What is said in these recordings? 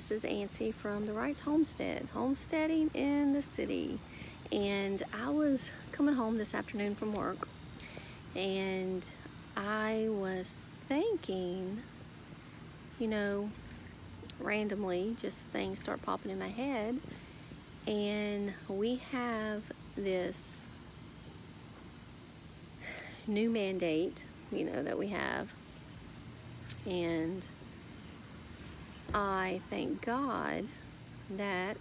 this is Ancy from The Wrights Homestead, homesteading in the city. And I was coming home this afternoon from work, and I was thinking, you know, randomly, just things start popping in my head, and we have this new mandate, you know, that we have, and I thank God that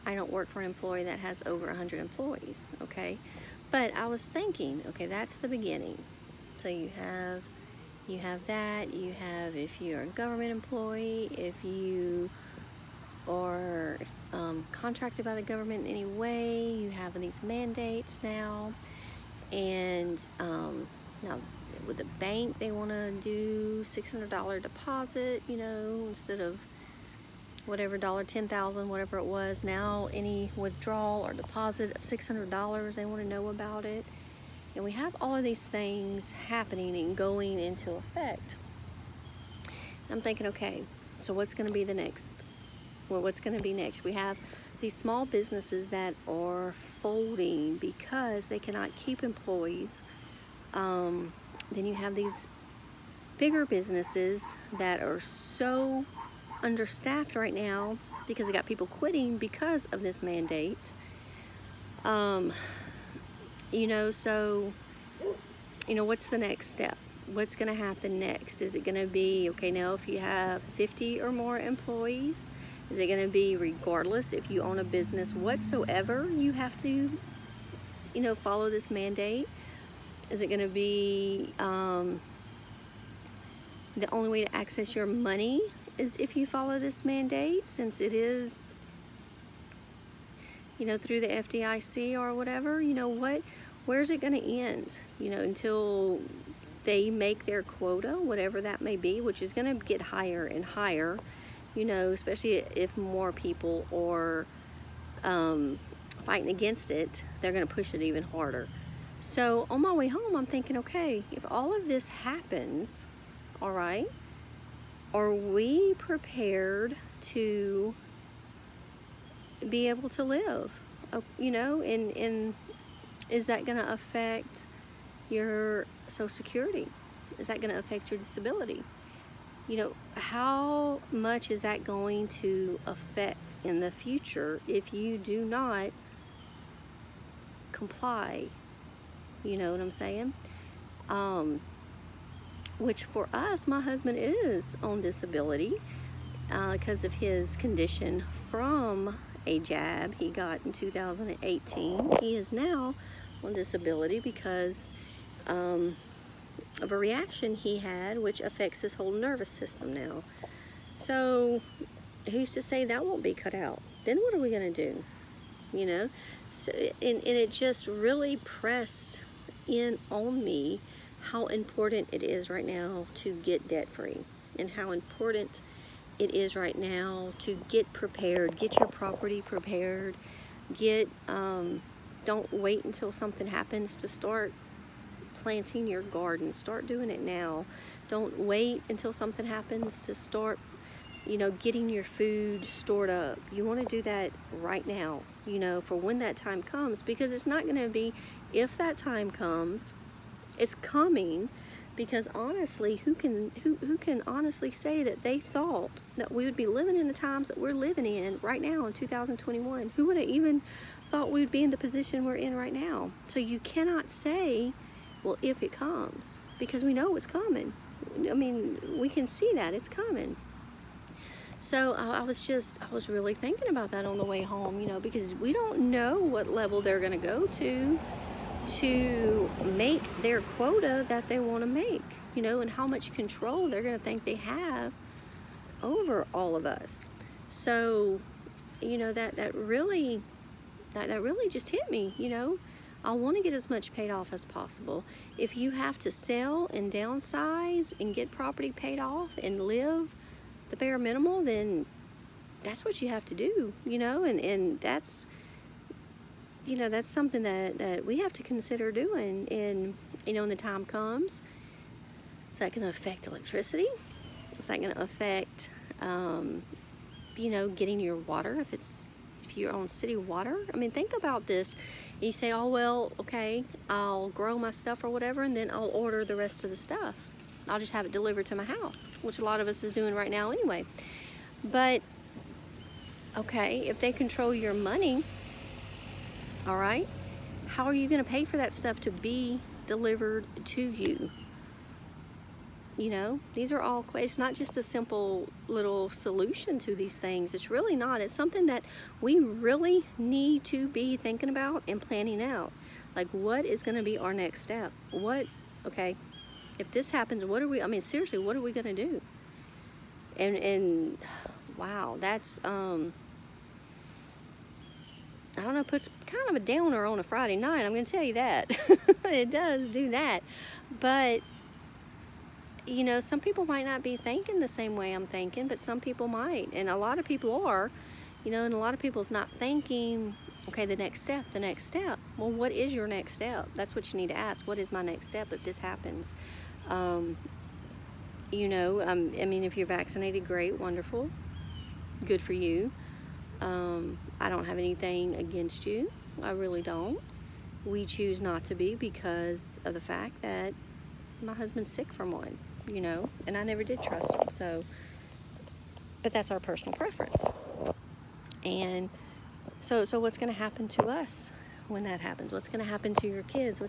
I don't work for an employer that has over 100 employees, okay? But I was thinking, okay, that's the beginning. So you have that, you have if you're a government employee, if you are contracted by the government in any way, you have these mandates now. And now with the bank, they want to do $600 deposit, you know, instead of whatever $10,000, whatever it was. Now any withdrawal or deposit of $600, they want to know about it. And we have all of these things happening and going into effect. I'm thinking, okay, so what's going to be the next? Well, what's going to be next? We have these small businesses that are folding because they cannot keep employees. Then you have these bigger businesses that are so understaffed right now because they got people quitting because of this mandate. You know, so, you know, what's the next step? What's going to happen next? Is it going to be, okay, now if you have 50 or more employees, is it going to be regardless if you own a business whatsoever, you have to, you know, follow this mandate? Is it going to be the only way to access your money is if you follow this mandate, since it is, you know, through the FDIC or whatever? You know, where's it going to end? You know, until they make their quota, whatever that may be, which is going to get higher and higher, you know, especially if more people are fighting against it, they're going to push it even harder. So on my way home, I'm thinking, okay, if all of this happens, all right, are we prepared to be able to live? You know, and is that going to affect your Social Security? Is that going to affect your disability? You know, how much is that going to affect in the future if you do not comply? You know what I'm saying? Which for us, my husband is on disability because of his condition from a jab he got in 2018. He is now on disability because of a reaction he had, which affects his whole nervous system now. So who's to say that won't be cut out? Then what are we going to do? You know? So, and it just really pressed in on me how important it is right now to get debt free, and how important it is right now to get prepared, get your property prepared, don't wait until something happens to start planting your garden. Start doing it now. Don't wait until something happens to start, you know, getting your food stored up. You want to do that right now, you know, for when that time comes, because it's not going to be if that time comes. It's coming, because honestly, who can honestly say that they thought that we would be living in the times that we're living in right now in 2021? Who would have even thought we would be in the position we're in right now? So you cannot say, well, if it comes, because we know it's coming. I mean, we can see that it's coming. So I was really thinking about that on the way home, you know, because we don't know what level they're going to go to make their quota that they want to make, you know, and how much control they're going to think they have over all of us. So, you know, that really just hit me, you know. I want to get as much paid off as possible. If you have to sell and downsize and get property paid off and live the bare minimal, then that's what you have to do, you know, and that's, you know, that's something that we have to consider doing. And, you know, when the time comes, is that going to affect electricity? Is that going to affect you know, getting your water, if you're on city water. I mean, think about this. You say, oh, well, okay, I'll grow my stuff or whatever, and then I'll order the rest of the stuff. I'll just have it delivered to my house, which a lot of us is doing right now anyway. But, okay, if they control your money, all right, how are you going to pay for that stuff to be delivered to you? You know, these are all, it's not just a simple little solution to these things. It's really not. It's something that we really need to be thinking about and planning out. Like, what is going to be our next step? Okay, if this happens, what are we, I mean, seriously, what are we going to do? And wow, that's, I don't know, puts kind of a downer on a Friday night. I'm going to tell you that. It does do that. But, you know, some people might not be thinking the same way I'm thinking, but some people might. And a lot of people are, you know, and a lot of people's not thinking, okay, the next step. Well, what is your next step? That's what you need to ask. What is my next step if this happens? You know, I mean, if you're vaccinated, great, wonderful, good for you. I don't have anything against you. I really don't. We choose not to be because of the fact that my husband's sick from one, you know, and I never did trust him. So, but that's our personal preference. And so what's going to happen to us when that happens? What's going to happen to your kids?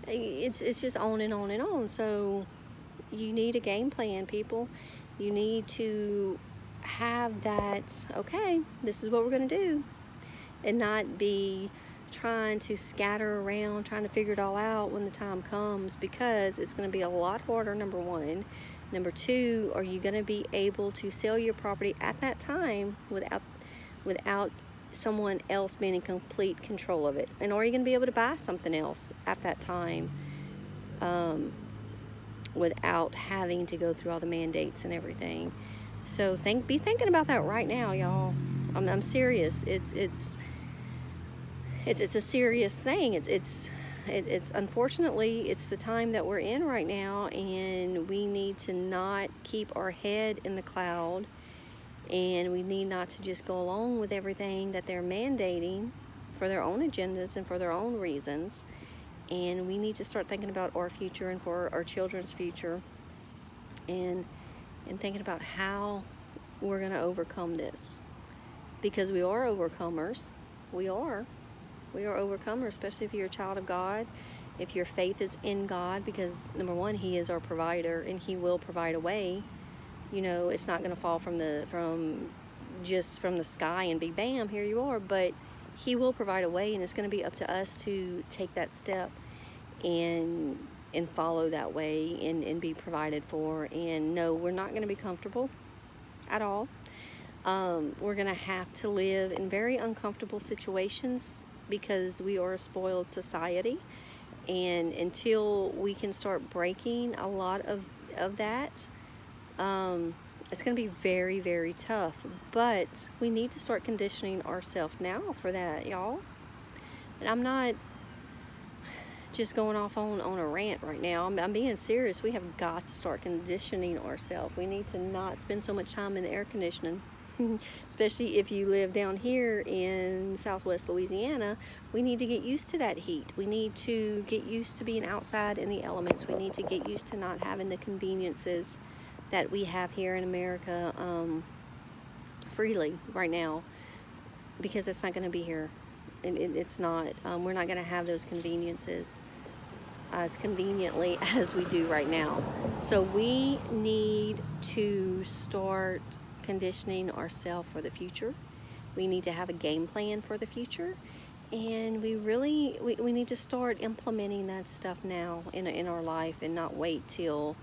It's just on and on and on. So you need a game plan, people. You need to have that, okay, this is what we're going to do, and not be trying to scatter around, trying to figure it all out when the time comes, because it's going to be a lot harder, number one. Number two, are you going to be able to sell your property at that time without someone else being in complete control of it? And are you going to be able to buy something else at that time without having to go through all the mandates and everything? So be thinking about that right now, y'all. I'm serious. It's a serious thing. It's unfortunately, it's the time that we're in right now, and we need to not keep our head in the cloud, and we need not to just go along with everything that they're mandating for their own agendas and for their own reasons. And we need to start thinking about our future and for our children's future, and thinking about how we're going to overcome this, because we are overcomers. We are overcomers, especially if you're a child of God, if your faith is in God, because number one, He is our provider, and He will provide a way. You know, it's not going to fall from the sky and be bam, here you are, but He will provide a way, and it's going to be up to us to take that step and follow that way and be provided for. And no, we're not going to be comfortable at all. We're going to have to live in very uncomfortable situations because we are a spoiled society. And until we can start breaking a lot of that, it's going to be very, very tough. But we need to start conditioning ourselves now for that, y'all. And I'm not just going off on a rant right now. I'm being serious. We have got to start conditioning ourselves. We need to not spend so much time in the air conditioning. Especially if you live down here in Southwest Louisiana, we need to get used to that heat. We need to get used to being outside in the elements. We need to get used to not having the conveniences that we have here in America freely right now, because it's not going to be here. It's not. We're not going to have those conveniences as conveniently as we do right now. So we need to start conditioning ourselves for the future. We need to have a game plan for the future, and we need to start implementing that stuff now in our life, and not wait till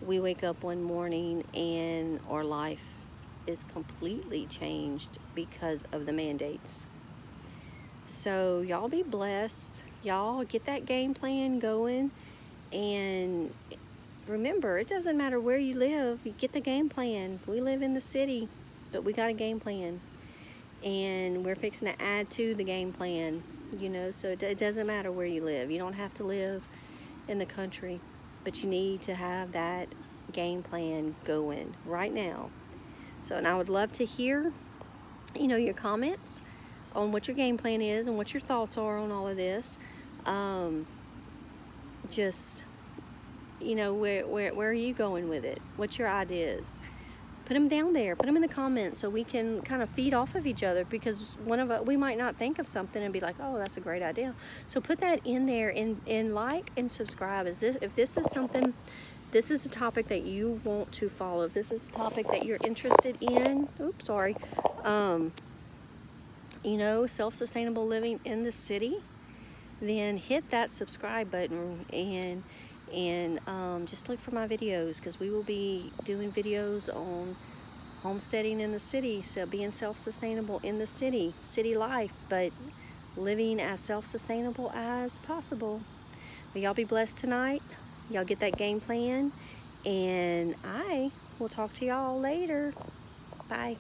we wake up one morning and our life is completely changed because of the mandates. So y'all be blessed. Y'all get that game plan going, and remember, it doesn't matter where you live. You get the game plan. We live in the city, but we got a game plan, and we're fixing to add to the game plan, you know. So it doesn't matter where you live. You don't have to live in the country, but you need to have that game plan going right now. So, and I would love to hear, you know, your comments on what your game plan is and what your thoughts are on all of this. Just, you know, where are you going with it? What's your ideas? Put them down there. Put them in the comments so we can kind of feed off of each other, because one of us, we might not think of something and be like, oh, that's a great idea. So put that in there, and like and subscribe. If this is something, this is a topic that you want to follow, if this is a topic that you're interested in, oops, sorry, you know, self-sustainable living in the city, then hit that subscribe button and just look for my videos, because we will be doing videos on homesteading in the city, so being self-sustainable in the city life, but living as self-sustainable as possible. But y'all be blessed tonight. Y'all get that game plan, and I will talk to y'all later. Bye.